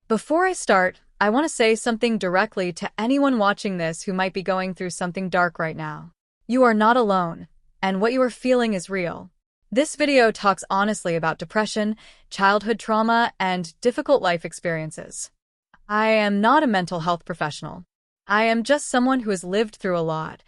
Before I start, I want to say something directly to anyone watching this who might be going through something dark right now. You are not alone, and what you are feeling is real. This video talks honestly about depression, childhood trauma, and difficult life experiences. I am not a mental health professional. I am just someone who has lived through a lot,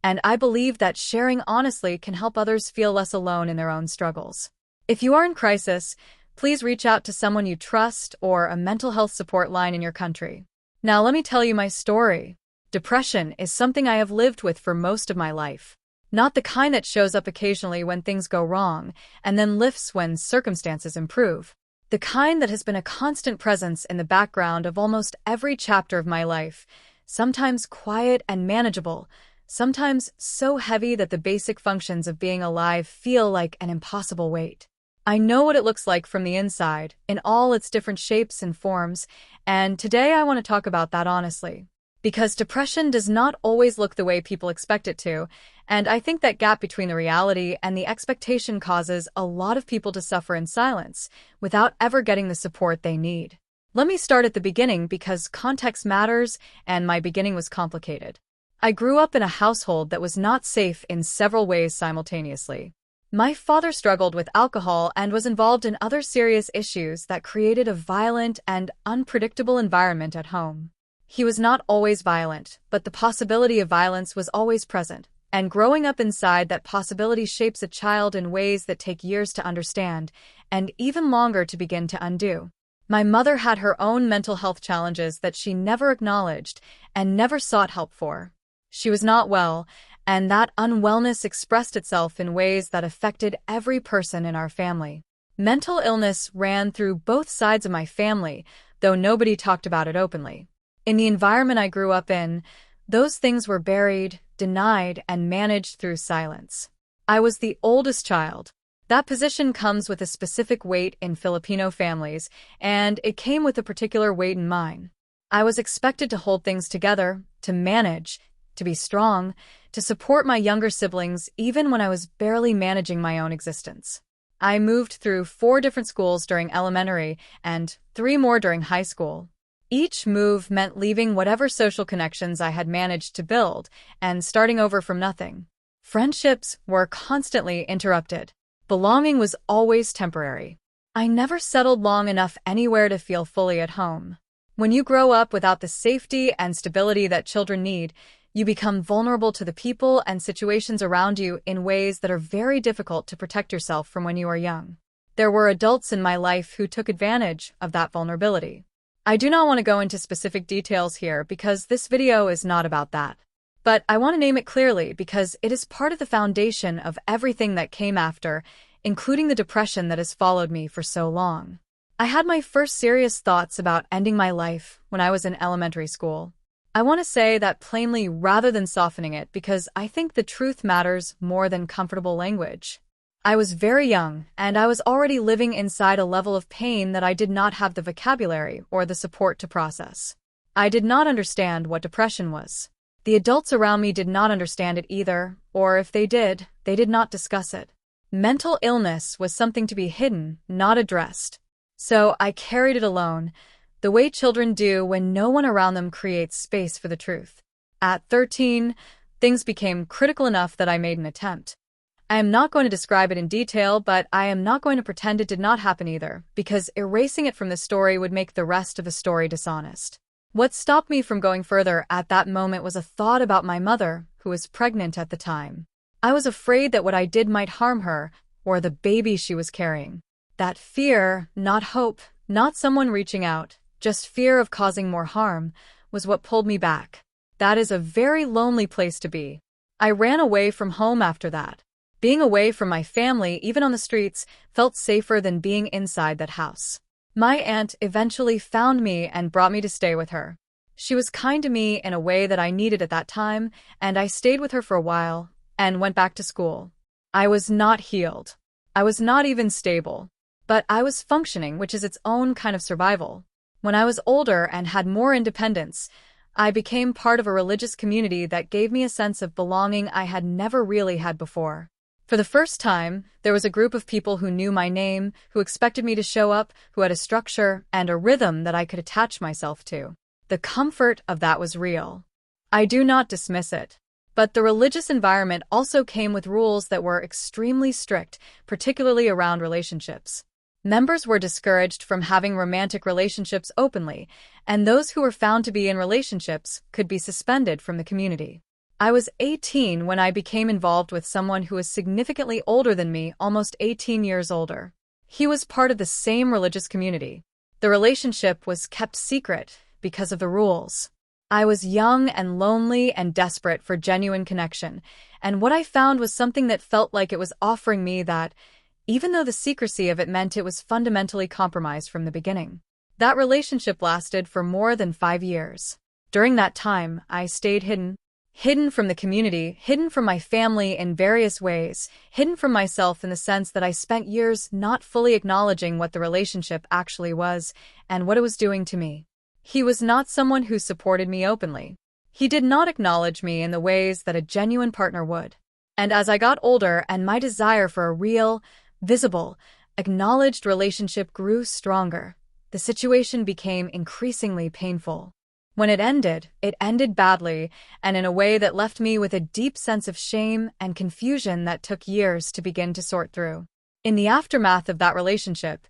and I believe that sharing honestly can help others feel less alone in their own struggles. If you are in crisis, please reach out to someone you trust or a mental health support line in your country. Now let me tell you my story. Depression is something I have lived with for most of my life. Not the kind that shows up occasionally when things go wrong and then lifts when circumstances improve. The kind that has been a constant presence in the background of almost every chapter of my life, sometimes quiet and manageable, sometimes so heavy that the basic functions of being alive feel like an impossible weight. I know what it looks like from the inside, in all its different shapes and forms, and today I want to talk about that honestly. Because depression does not always look the way people expect it to, and I think that gap between the reality and the expectation causes a lot of people to suffer in silence, without ever getting the support they need. Let me start at the beginning because context matters, and my beginning was complicated. I grew up in a household that was not safe in several ways simultaneously. My father struggled with alcohol and was involved in other serious issues that created a violent and unpredictable environment at home. He was not always violent, but the possibility of violence was always present, and growing up inside that possibility shapes a child in ways that take years to understand, and even longer to begin to undo. My mother had her own mental health challenges that she never acknowledged and never sought help for. She was not well, and that unwellness expressed itself in ways that affected every person in our family. Mental illness ran through both sides of my family, though nobody talked about it openly. In the environment I grew up in, those things were buried, denied, and managed through silence. I was the oldest child. That position comes with a specific weight in Filipino families, and it came with a particular weight in mine. I was expected to hold things together, to manage, to be strong, to support my younger siblings even when I was barely managing my own existence. I moved through 4 different schools during elementary and 3 more during high school. Each move meant leaving whatever social connections I had managed to build and starting over from nothing. Friendships were constantly interrupted. Belonging was always temporary. I never settled long enough anywhere to feel fully at home. When you grow up without the safety and stability that children need, you become vulnerable to the people and situations around you in ways that are very difficult to protect yourself from when you are young. There were adults in my life who took advantage of that vulnerability. I do not want to go into specific details here because this video is not about that. But I want to name it clearly because it is part of the foundation of everything that came after, including the depression that has followed me for so long. I had my first serious thoughts about ending my life when I was in elementary school. I want to say that plainly rather than softening it because I think the truth matters more than comfortable language. I was very young, and I was already living inside a level of pain that I did not have the vocabulary or the support to process. I did not understand what depression was. The adults around me did not understand it either, or if they did not discuss it. Mental illness was something to be hidden, not addressed. So I carried it alone, the way children do when no one around them creates space for the truth. At 13, things became critical enough that I made an attempt. I am not going to describe it in detail, but I am not going to pretend it did not happen either, because erasing it from the story would make the rest of the story dishonest. What stopped me from going further at that moment was a thought about my mother, who was pregnant at the time. I was afraid that what I did might harm her, or the baby she was carrying. That fear, not hope, not someone reaching out, just fear of causing more harm, was what pulled me back. That is a very lonely place to be. I ran away from home after that. Being away from my family, even on the streets, felt safer than being inside that house. My aunt eventually found me and brought me to stay with her. She was kind to me in a way that I needed at that time, and I stayed with her for a while and went back to school. I was not healed. I was not even stable. But I was functioning, which is its own kind of survival. When I was older and had more independence, I became part of a religious community that gave me a sense of belonging I had never really had before. For the first time, there was a group of people who knew my name, who expected me to show up, who had a structure and a rhythm that I could attach myself to. The comfort of that was real. I do not dismiss it. But the religious environment also came with rules that were extremely strict, particularly around relationships. Members were discouraged from having romantic relationships openly, and those who were found to be in relationships could be suspended from the community. I was 18 when I became involved with someone who was significantly older than me, almost 18 years older. He was part of the same religious community. The relationship was kept secret because of the rules. I was young and lonely and desperate for genuine connection, and what I found was something that felt like it was offering me that, even though the secrecy of it meant it was fundamentally compromised from the beginning. That relationship lasted for more than 5 years. During that time, I stayed hidden from the community, hidden from my family in various ways, hidden from myself in the sense that I spent years not fully acknowledging what the relationship actually was and what it was doing to me. He was not someone who supported me openly. He did not acknowledge me in the ways that a genuine partner would. And as I got older and my desire for a real, visible, acknowledged relationship grew stronger, the situation became increasingly painful. When it ended badly, and in a way that left me with a deep sense of shame and confusion that took years to begin to sort through. In the aftermath of that relationship,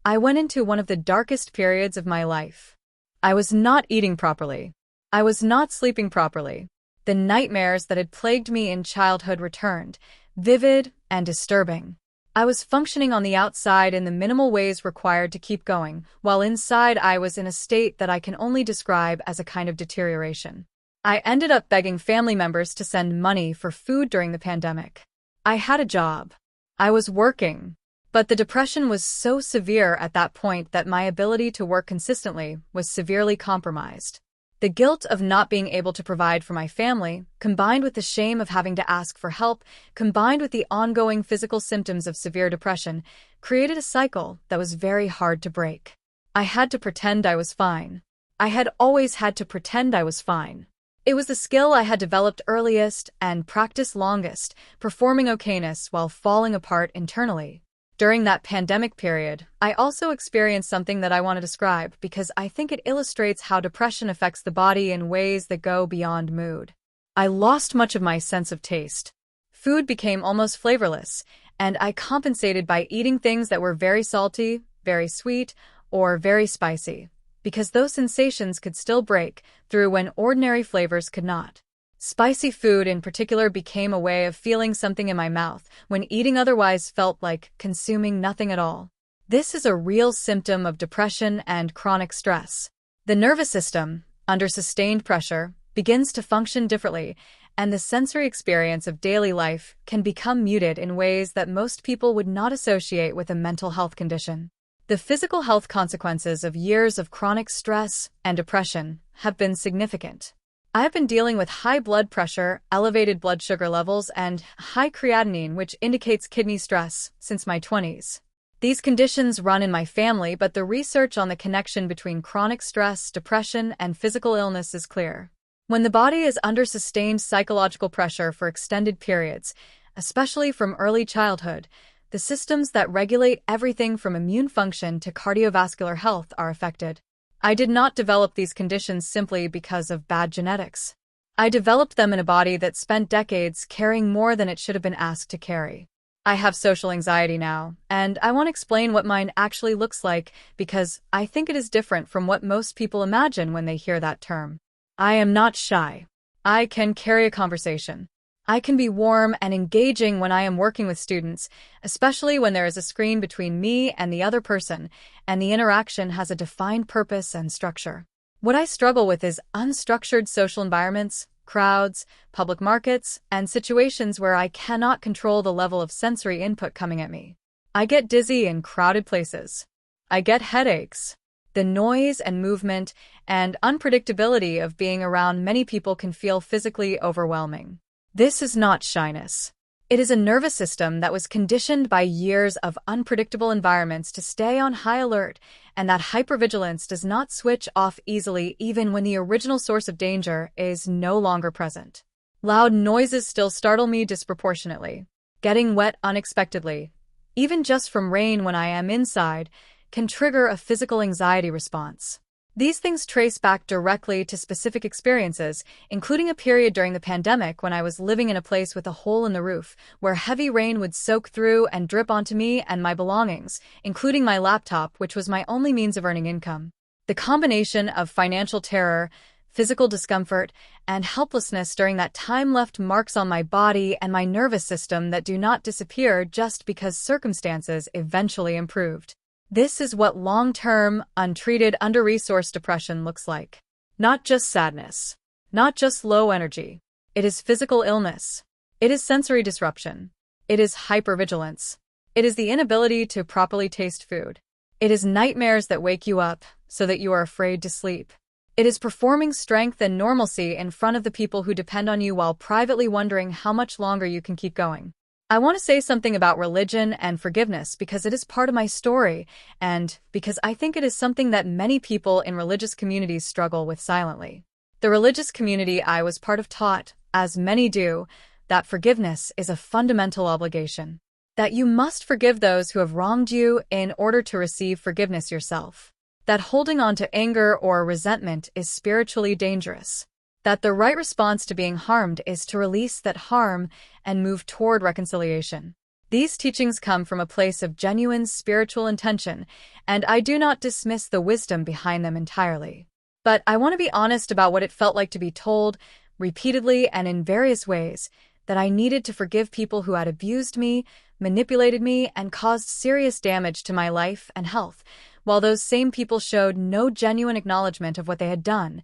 I went into one of the darkest periods of my life. I was not eating properly. I was not sleeping properly. The nightmares that had plagued me in childhood returned, vivid and disturbing. I was functioning on the outside in the minimal ways required to keep going, while inside I was in a state that I can only describe as a kind of deterioration. I ended up begging family members to send money for food during the pandemic. I had a job. I was working. But the depression was so severe at that point that my ability to work consistently was severely compromised. The guilt of not being able to provide for my family, combined with the shame of having to ask for help, combined with the ongoing physical symptoms of severe depression, created a cycle that was very hard to break. I had to pretend I was fine. I had always had to pretend I was fine. It was the skill I had developed earliest and practiced longest, performing okayness while falling apart internally. During that pandemic period, I also experienced something that I want to describe because I think it illustrates how depression affects the body in ways that go beyond mood. I lost much of my sense of taste. Food became almost flavorless, and I compensated by eating things that were very salty, very sweet, or very spicy, because those sensations could still break through when ordinary flavors could not. Spicy food in particular became a way of feeling something in my mouth when eating otherwise felt like consuming nothing at all. This is a real symptom of depression and chronic stress. The nervous system, under sustained pressure, begins to function differently, and the sensory experience of daily life can become muted in ways that most people would not associate with a mental health condition. The physical health consequences of years of chronic stress and depression have been significant. I've been dealing with high blood pressure, elevated blood sugar levels, and high creatinine, which indicates kidney stress, since my 20s. These conditions run in my family, but the research on the connection between chronic stress, depression, and physical illness is clear. When the body is under sustained psychological pressure for extended periods, especially from early childhood, the systems that regulate everything from immune function to cardiovascular health are affected. I did not develop these conditions simply because of bad genetics. I developed them in a body that spent decades carrying more than it should have been asked to carry. I have social anxiety now, and I want to explain what mine actually looks like because I think it is different from what most people imagine when they hear that term. I am not shy. I can carry a conversation. I can be warm and engaging when I am working with students, especially when there is a screen between me and the other person, and the interaction has a defined purpose and structure. What I struggle with is unstructured social environments, crowds, public markets, and situations where I cannot control the level of sensory input coming at me. I get dizzy in crowded places. I get headaches. The noise and movement and unpredictability of being around many people can feel physically overwhelming. This is not shyness. It is a nervous system that was conditioned by years of unpredictable environments to stay on high alert, and that hypervigilance does not switch off easily even when the original source of danger is no longer present. Loud noises still startle me disproportionately. Getting wet unexpectedly, even just from rain when I am inside, can trigger a physical anxiety response. These things trace back directly to specific experiences, including a period during the pandemic when I was living in a place with a hole in the roof, where heavy rain would soak through and drip onto me and my belongings, including my laptop, which was my only means of earning income. The combination of financial terror, physical discomfort, and helplessness during that time left marks on my body and my nervous system that do not disappear just because circumstances eventually improved. This is what long-term, untreated, under-resourced depression looks like. Not just sadness. Not just low energy. It is physical illness. It is sensory disruption. It is hypervigilance. It is the inability to properly taste food. It is nightmares that wake you up so that you are afraid to sleep. It is performing strength and normalcy in front of the people who depend on you while privately wondering how much longer you can keep going. I want to say something about religion and forgiveness because it is part of my story and because I think it is something that many people in religious communities struggle with silently. The religious community I was part of taught, as many do, that forgiveness is a fundamental obligation. That you must forgive those who have wronged you in order to receive forgiveness yourself. That holding on to anger or resentment is spiritually dangerous. That the right response to being harmed is to release that harm and move toward reconciliation. These teachings come from a place of genuine spiritual intention, and I do not dismiss the wisdom behind them entirely. But I want to be honest about what it felt like to be told, repeatedly and in various ways, that I needed to forgive people who had abused me, manipulated me, and caused serious damage to my life and health, while those same people showed no genuine acknowledgement of what they had done,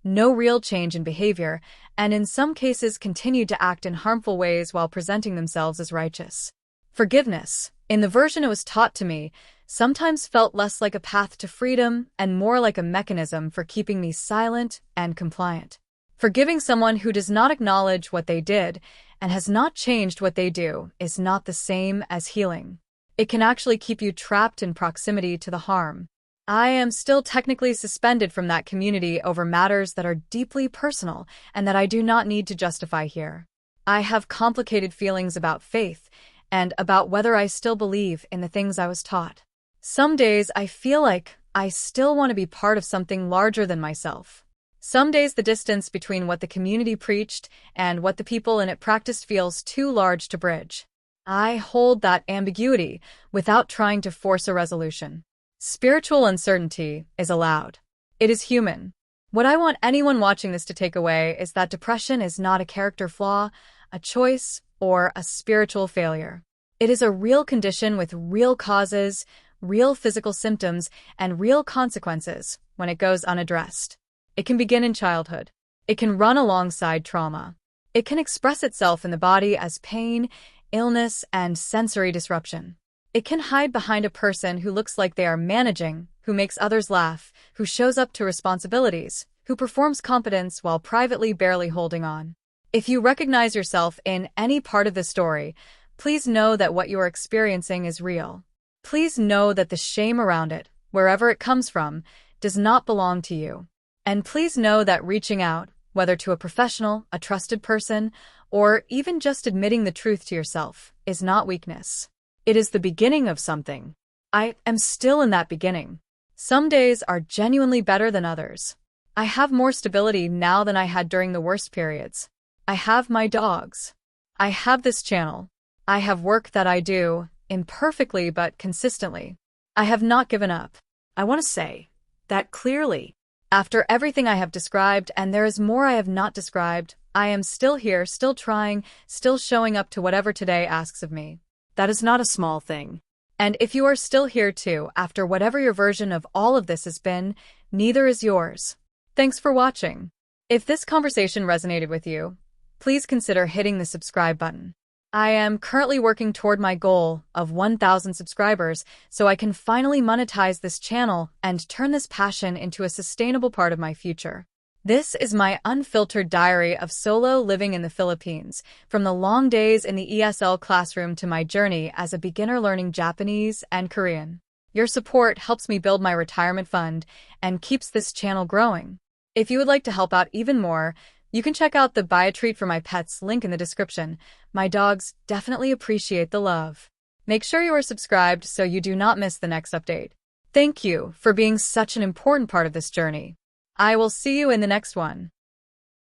no real change in behavior, and in some cases continued to act in harmful ways while presenting themselves as righteous. Forgiveness, in the version it was taught to me, sometimes felt less like a path to freedom and more like a mechanism for keeping me silent and compliant. Forgiving someone who does not acknowledge what they did and has not changed what they do is not the same as healing. It can actually keep you trapped in proximity to the harm. I am still technically suspended from that community over matters that are deeply personal and that I do not need to justify here. I have complicated feelings about faith and about whether I still believe in the things I was taught. Some days I feel like I still want to be part of something larger than myself. Some days the distance between what the community preached and what the people in it practiced feels too large to bridge. I hold that ambiguity without trying to force a resolution. Spiritual uncertainty is allowed. It is human. What I want anyone watching this to take away is that depression is not a character flaw, a choice, or a spiritual failure. It is a real condition with real causes, real physical symptoms, and real consequences when it goes unaddressed. It can begin in childhood. It can run alongside trauma. It can express itself in the body as pain, illness, and sensory disruption. It can hide behind a person who looks like they are managing, who makes others laugh, who shows up to responsibilities, who performs competence while privately barely holding on. If you recognize yourself in any part of the story, please know that what you are experiencing is real. Please know that the shame around it, wherever it comes from, does not belong to you. And please know that reaching out, whether to a professional, a trusted person, or even just admitting the truth to yourself, is not weakness. It is the beginning of something. I am still in that beginning. Some days are genuinely better than others. I have more stability now than I had during the worst periods. I have my dogs. I have this channel. I have work that I do, imperfectly but consistently. I have not given up. I want to say that clearly. After everything I have described, and there is more I have not described, I am still here, still trying, still showing up to whatever today asks of me. That is not a small thing. And if you are still here too, after whatever your version of all of this has been, neither is yours. Thanks for watching. If this conversation resonated with you, please consider hitting the subscribe button. I am currently working toward my goal of 1,000 subscribers so I can finally monetize this channel and turn this passion into a sustainable part of my future. This is my unfiltered diary of solo living in the Philippines, from the long days in the ESL classroom to my journey as a beginner learning Japanese and Korean. Your support helps me build my retirement fund and keeps this channel growing. If you would like to help out even more, You can check out the Buy a Treat for My Pets link in the description. My dogs definitely appreciate the love. Make sure you are subscribed so you do not miss the next update. Thank you for being such an important part of this journey. I will see you in the next one.